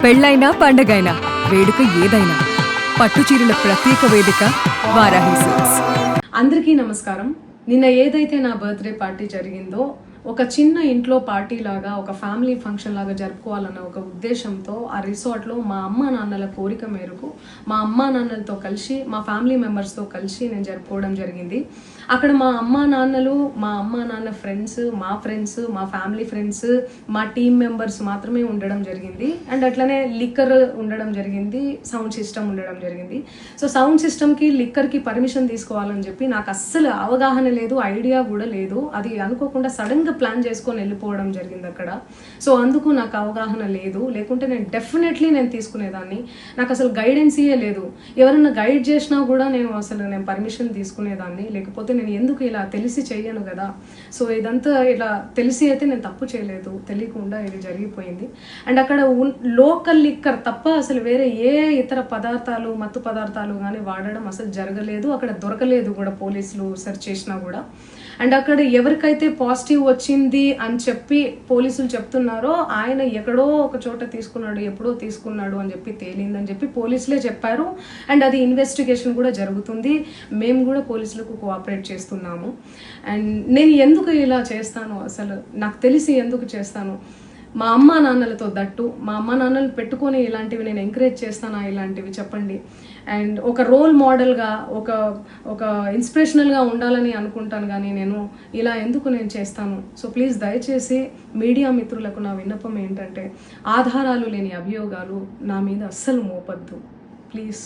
పెళ్ళైనా పండగైనా వేడుక ఏదైనా పట్టు చీరల ప్రత్యేక వేదిక వారాహి సిల్క్స్. అందరికీ నమస్కారం. నిన్న ఏదైతే నా బర్త్డే పార్టీ జరిగిందో ఒక చిన్న ఇంట్లో పార్టీ లాగా, ఒక ఫ్యామిలీ ఫంక్షన్ లాగా జరుపుకోవాలన్న ఒక ఉద్దేశంతో ఆ రిసార్ట్లో మా అమ్మా నాన్నల కోరిక మేరకు మా అమ్మా నాన్నలతో కలిసి, మా ఫ్యామిలీ మెంబర్స్తో కలిసి నేను జరుపుకోవడం జరిగింది. అక్కడ మా అమ్మా నాన్న ఫ్రెండ్స్, మా ఫ్యామిలీ ఫ్రెండ్స్, మా టీమ్ మెంబర్స్ మాత్రమే ఉండడం జరిగింది. అండ్ అట్లనే లిక్కర్ ఉండడం జరిగింది, సౌండ్ సిస్టమ్ ఉండడం జరిగింది. సో సౌండ్ సిస్టమ్కి, లిక్కర్కి పర్మిషన్ తీసుకోవాలని చెప్పి నాకు అస్సలు అవగాహన లేదు, ఐడియా కూడా లేదు. అది అనుకోకుండా సడన్గా ప్లాన్ చేసుకొని వెళ్ళిపోవడం జరిగింది అక్కడ. సో అందుకు నాకు అవగాహన లేదు, లేకుంటే నేను డెఫినెట్లీ తీసుకునేదాన్ని. నాకు అసలు గైడెన్సీయే లేదు. ఎవరైనా గైడ్ చేసినా కూడా నేను పర్మిషన్ తీసుకునేదాన్ని, లేకపోతే నేను ఎందుకు ఇలా తెలిసి చెయ్యను కదా. సో ఇదంతా ఇలా తెలిసి అయితే నేను తప్పు చేయలేదు, తెలియకుండా ఇది జరిగిపోయింది. అండ్ అక్కడ లోకల్ లిక్కర్ తప్ప అసలు వేరే ఏ ఇతర పదార్థాలు, మత్తు పదార్థాలు కానీ వాడడం అసలు జరగలేదు. అక్కడ దొరకలేదు కూడా, పోలీసులు సెర్చ్ చేసినా కూడా. అండ్ అక్కడ ఎవరికైతే పాజిటివ్ వచ్చింది అని చెప్పి పోలీసులు చెప్తున్నారో ఆయన ఎక్కడో ఒక చోట తీసుకున్నాడు, ఎప్పుడో తీసుకున్నాడు అని చెప్పి తేలిందని చెప్పి పోలీసులే చెప్పారు. అండ్ అది ఇన్వెస్టిగేషన్ కూడా జరుగుతుంది. మేము కూడా పోలీసులకు కోఆపరేట్ చేస్తున్నాము. అండ్ నేను ఎందుకు ఇలా చేస్తాను, అసలు నాకు తెలిసి ఎందుకు చేస్తాను, మా అమ్మా నాన్నలతో దట్టు, మా అమ్మా నాన్నలు పెట్టుకొని ఇలాంటివి నేను ఎంకరేజ్ చేస్తానా, ఇలాంటివి చెప్పండి. అండ్ ఒక రోల్ మోడల్గా, ఒక ఇన్స్పిరేషనల్గా ఉండాలని అనుకుంటాను, కానీ నేను ఇలా ఎందుకు నేను చేస్తాను. సో ప్లీజ్ దయచేసి మీడియా మిత్రులకు నా విన్నపం ఏంటంటే, ఆధారాలు లేని అభియోగాలు నా మీద అస్సలు మోపద్దు ప్లీజ్.